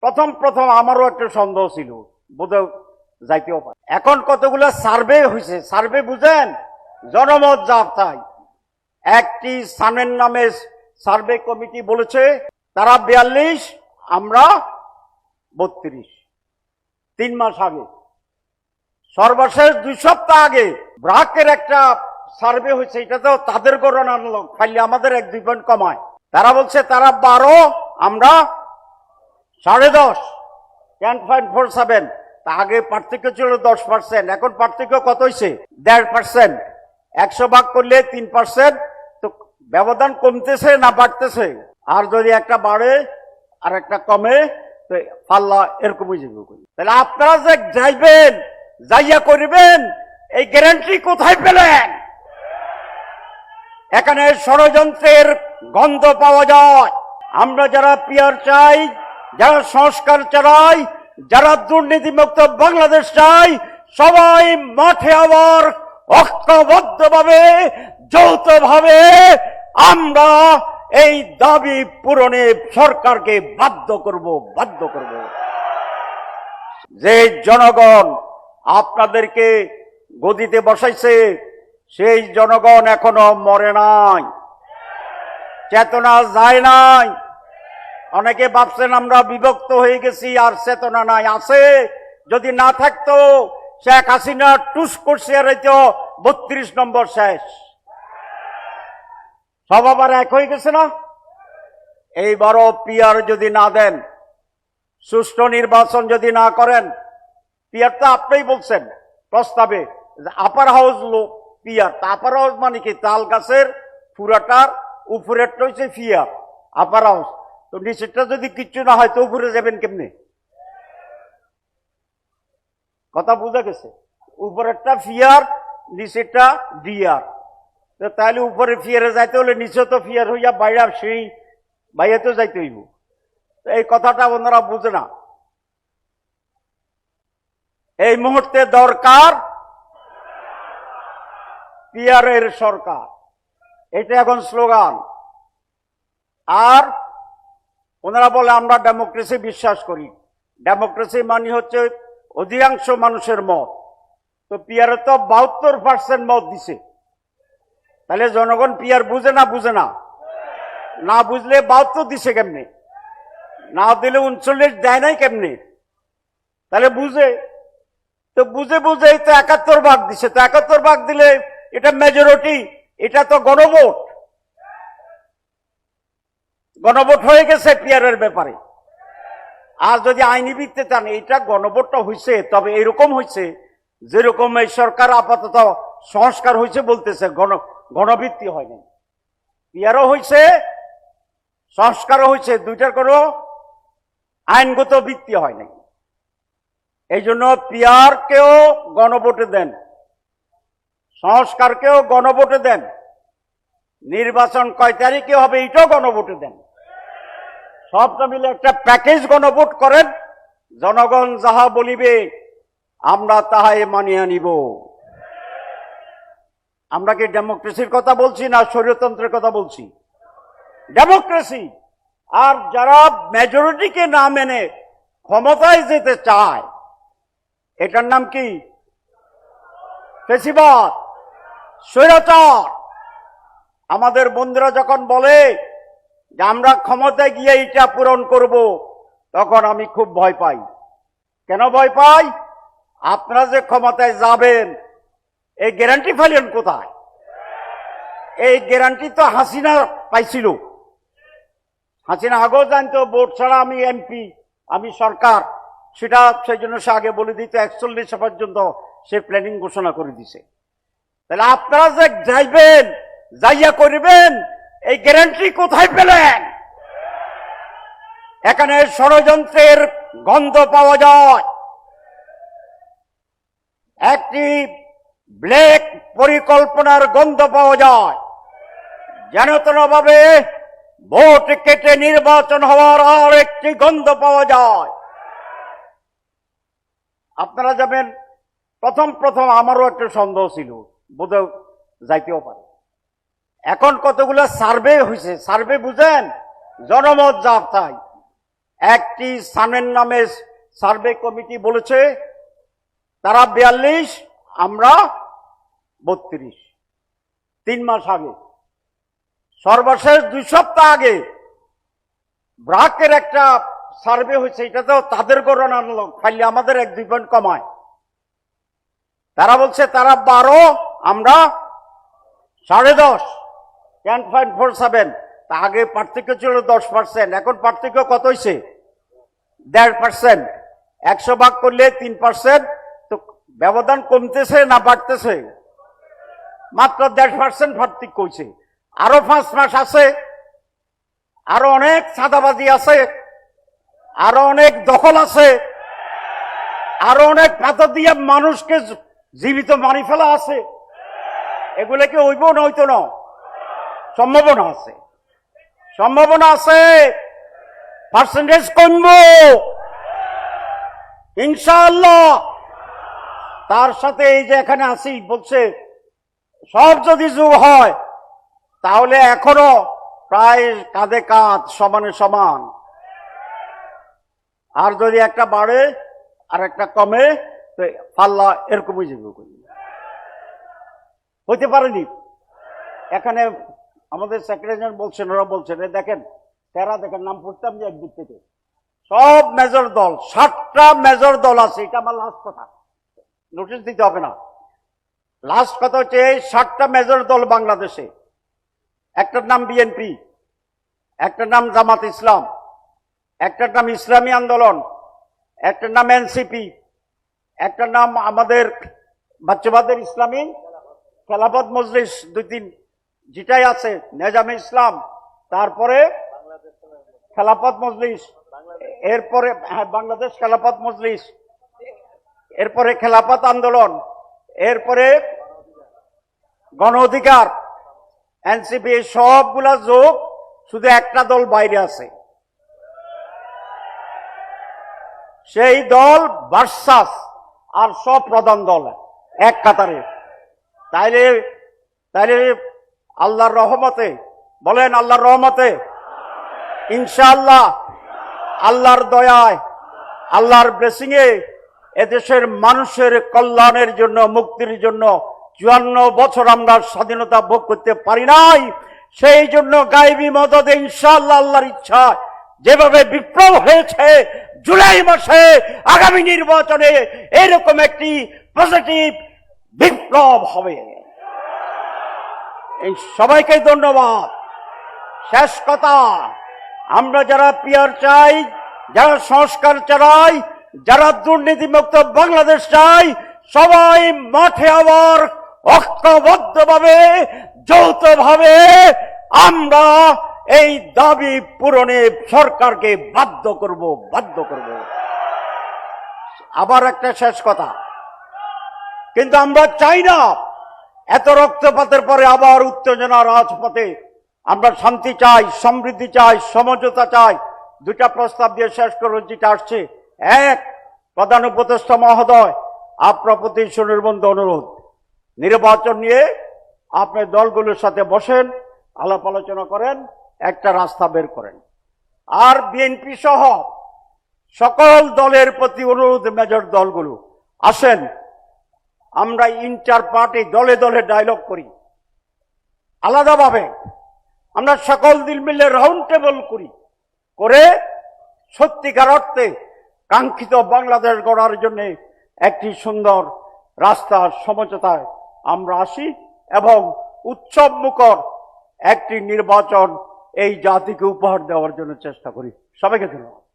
প্রথম প্রথম আমারও একটা সন্দেহ ছিল, বোধহয় যাইতেও পারে। এখন কতগুলো সার্ভে হয়েছে, সার্ভে বুঝেন, জনমত যাত্রায় একটি সানের নামে সার্ভে কমিটি বলেছে তারা 42, আমরা 32। 3 মাস আগে, সর্বশেষ 2 সপ্তাহ আগে ব্রাকের একটা সার্ভে হয়েছে, এটা তো তাদের গণনার লোক, খালি আমাদের 1-2 পয়েন্ট কমায়। তারা বলছে তারা 12, আমরা 10.5, 10.47। তা আগে পার্থক্য ছিল 10%, এখন পার্থক্য কত হয়েছে? 1.5%। 100 ভাগ করলে 3%, তো ব্যবধান কমতেছে না বাড়তেছে? আর যদি একটা বাড়ে আর একটা কমে, তো পাল্লা এরকম হয়ে যাবে। তাহলে আপনারা যে যাইবেন, যাইয়া করবেন, এই গ্যারান্টি কোথায় পেলেন? এখানে ষড়যন্ত্রের গন্ধ পাওয়া যায়। আমরা যারা পিয়ার চাই, যারা সংস্কার চাই, যারা দুর্নীতিমুক্ত বাংলাদেশ চাই, সবাই মাঠে আবার ঐক্যবদ্ধভাবে, যৌথভাবে আমরা এই দাবি পূরণে সরকারকে বাধ্য করব। যে জনগণ আপনাদেরকে গদিতে বসাইছে, সেই জনগণ এখনো মরে নাই, চেতনা যায় নাই। অনেকে ভাবছেন আমরা বিভক্ত হয়ে গেছি আর চেতনা নাই, আছে। যদি না থাকতো শেখ হাসিনা টুস করছে আর 32 নম্বর শেষ, সব আবার এক হয়ে গেছে না? এইবারও পিয়ার যদি না দেন, সুষ্ঠু নির্বাচন যদি না করেন, পিয়ার তো আপনিই বলছেন প্রস্তাবে, upper house peer. Upper house মানে কি? তাল গাছের পুরাটার উপরেরটা হচ্ছে পিয়ার, আপার হাউস। তো নিচেরটা যদি কিচ্ছু না হয় তো উপরে যাবেন কেমনে? কথা বুঝা গেছে? উপরেরটা ফিয়ার, নিচেরটা ডিয়ার। তাহলে উপরে ফিয়ারে যাইতে হলে নিচে তো ফিয়ার হইয়া বাইরে, সেই বাইরে তো যাইতে হইব। এই কথাটা ওনারা বুঝে না। এই মুহূর্তে দরকার পিয়ারের সরকার, এটা এখন স্লোগান। আর ওনারা বলে আমরা ডেমোক্রেসি বিশ্বাস করি। ডেমোক্রেসি মানে হচ্ছে অধিকাংশ মানুষের মত। তো পিয়ারে তো 72% মত দিছে। তাহলে জনগণ পিয়ার বুঝে না? বুঝে না? না বুঝলে 72 দিছে কেমনে? না দিলে 39 দেয় নাই কেমনে? তাহলে বুঝে, তো বুঝে বুঝে তো 71 ভাগ দিছে। তো 71 ভাগ দিলে এটা মেজরিটি, এটা তো গণভোট। গণভোট হয়ে গেছে পিয়ারের ব্যাপারে। আর যদি আইনি ভিত্তিতে চান, এটা গণভোটটা হয়েছে, তবে এরকম হয়েছে যেরকম এই সরকার আপাতত সংস্কার হয়েছে বলতেছে, গণভিত্তি হয়নি। পিয়ারও হয়েছে, সংস্কারও হয়েছে, দুইটার কোনো আইনগত ভিত্তি হয় নাই। এই জন্য পিয়ারকেও গণভোটে দেন, সংস্কারকেও গণভোটে দেন, নির্বাচন কয় তারিখে হবে এটাও গণভোটে দেন। সবটা মিলে একটা প্যাকেজ গণভোট করেন। জনগণ যাহা বলিবে আমরা তাহাই মানিয়া নিব। আমরা কি ডেমোক্রেসির কথা বলছি না স্বৈরতন্ত্রের কথা বলছি? ডেমোক্রেসি। আর যারা মেজরিটিকে না মেনে ক্ষমতায় যেতে চায়, এটার নাম কি? ফ্যাসিবাদ, স্বৈরাচার। আমাদের বন্ধুরা যখন বলে যে আমরা ক্ষমতায় গিয়ে এটা পূরণ করব, তখন আমি খুব ভয় পাই। কেন ভয় পাই? আপনারা যে ক্ষমতায় যাবেন, এই গ্যারান্টি পাইলেন কোথায়? এই গ্যারান্টি তো হাসিনা পাইছিল। হাসিনা আগেও জানতো ভোট ছাড়া আমি এমপি, আমি সরকার, সেটা সেই জন্য সে আগে বলে দিত। 41 পর্যন্ত সে প্ল্যানিং ঘোষণা করে দিছে। তাহলে আপনারা যে যাইবেন, যাইয়া করবেন, এই গ্যারান্টি কোথায় পেলেন? এখানে ষড়যন্ত্রের গন্ধ পাওয়া যায়, একটি ব্ল্যাক পরিকল্পনার গন্ধ পাওয়া যায়। যেন তেনভাবে ভোট কেটে নির্বাচন হওয়ার আর একটি গন্ধ পাওয়া যায়। আপনারা যাবেন, প্রথম প্রথম আমারও একটা সন্দেহ ছিল, বোধহয় যাইতেও পারে। এখন কতগুলো সার্ভে হয়েছে, সার্ভে বুঝেন, জনমত যাত্রায় একটি সানের নামে সার্ভে কমিটি বলেছে তারা 42, আমরা 32। 3 মাস আগে, সর্বশেষ 2 সপ্তাহ আগে ব্রাকের একটা সার্ভে হয়েছে, এটা তো তাদের গণনার লোক, খালি আমাদের 1-2 পয়েন্ট কমায়। তারা বলছে তারা 12, আমরা 10.5, 10.47। তা আগে পার্থক্য ছিল 10%, এখন পার্থক্য কত হয়েছে? 1.5%। 100 ভাগ করলে 3%, তো ব্যবধান কমতেছে না বাড়তেছে? মাত্র 1.5% পার্থক্য হয়েছে। আরো 5 মাস আছে, আরো অনেক চাঁদাবাজি আছে, আরো অনেক দখল আছে, আরো অনেক পাথর দিয়ে মানুষকে জীবিত মারি ফেলা আছে। এগুলোকে হইব না হইতো না? সম্ভাবনা আছে, সম্ভাবনা আছে। পার্সেন্টেজ কমবো ইনশাআল্লাহ। তার সাথে এই যে এখানে আসি বলছে সব যদি যোগ হয় তাহলে এখনো প্রায় কাঁধে কাঁধ, সমানে সমান। আর যদি একটা বাড়ে আর একটা কমে তো পাল্লা এরকম হইতে পারেনি। এখানে আমাদের সেক্রেটারি বলছেন, ওরা বলছেন দেখেন তারা দেখেন নাম পড়তাম যে একদিক থেকে সব মেজর দল, 7টা মেজর দল আছে। এটা আমার লাস্ট কথা, নোটিশ দিতে হবে না। লাস্ট কথা হচ্ছে এই 7টা মেজর দল বাংলাদেশে। একটার নাম বিএনপি, একটার নাম জামাত ইসলাম, একটার নাম ইসলামী আন্দোলন, একটার নাম এনসিপি, একটার নাম আমাদের বাচ্চাবাদের ইসলামী খেলাফত মজলিস, 2-3 যেটাই আছে, নেজামে ইসলাম, তারপরে খেলাফত মজলিস, এরপরে বাংলাদেশ খেলাফত মজলিস, এরপরে খেলাফত আন্দোলন, এরপরে গণ অধিকার, এনসিপি, সবগুলা যোগ, শুধু একটা দল বাইরে আছে, সেই দল ভার্সাস আর সব প্রধান দল এক কাতারে। তাইলে তাইলে আল্লাহর রহমতে, বলেন আল্লাহর রহমতে, ইনশাআল্লাহ, আল্লাহর দয়ায়, আল্লাহর ব্লেসিং এ এদেশের মানুষের কল্যাণের জন্য, মুক্তির জন্য 54 বছর আমরা স্বাধীনতা ভোগ করতে পারি নাই। সেই জন্য গায়েবী মদদে ইনশাআল্লাহ আল্লাহর ইচ্ছা যেভাবে বিপ্লব হয়েছে জুলাই মাসে, আগামী নির্বাচনে এরকম একটি পজিটিভ বিপ্লব হবে। এই সবাইকে ধন্যবাদ। শেষ কথা, আমরা যারা পিয়ার চাই, যারা সংস্কার চাই, যারা দুর্নীতিমুক্ত বাংলাদেশ চাই, সবাই মাঠে আবার ঐক্যবদ্ধভাবে, যৌথভাবে আমরা এই দাবি পূরণে সরকারকে বাধ্য করব। আবার একটা শেষ কথা, কিন্তু আমরা চাই না এত রক্তপাতের পরে আবার উত্তেজনা রাজপথে। আমরা শান্তি চাই, সমৃদ্ধি চাই, সমঝোতা চাই। 2টা প্রস্তাব দিয়ে শেষ করব যেটা আসছে। এক, প্রধান উপদেষ্টা মহোদয়, আপনার প্রতি সুনির্বন্ধ অনুরোধ, নির্বাচন নিয়ে আপনি দলগুলোর সাথে বসেন, আলাপ আলোচনা করেন, একটা রাস্তা বের করেন। আর বিএনপি সহ সকল দলের প্রতি অনুরোধ, মেজর দলগুলো আসেন, আমরা ইন্টার পার্টি দলে দলে ডায়লগ করি, আলাদাভাবে আমরা সকল দিল মিলে রাউন্ড টেবল করি, করে সত্যিকার অর্থে কাঙ্ক্ষিত বাংলাদেশ গড়ার জন্য একটি সুন্দর রাস্তা, সমঝোতায় আমরা আসি এবং উৎসব মুখর একটি নির্বাচন এই জাতিকে উপহার দেওয়ার জন্য চেষ্টা করি। সবাইকে ধন্যবাদ।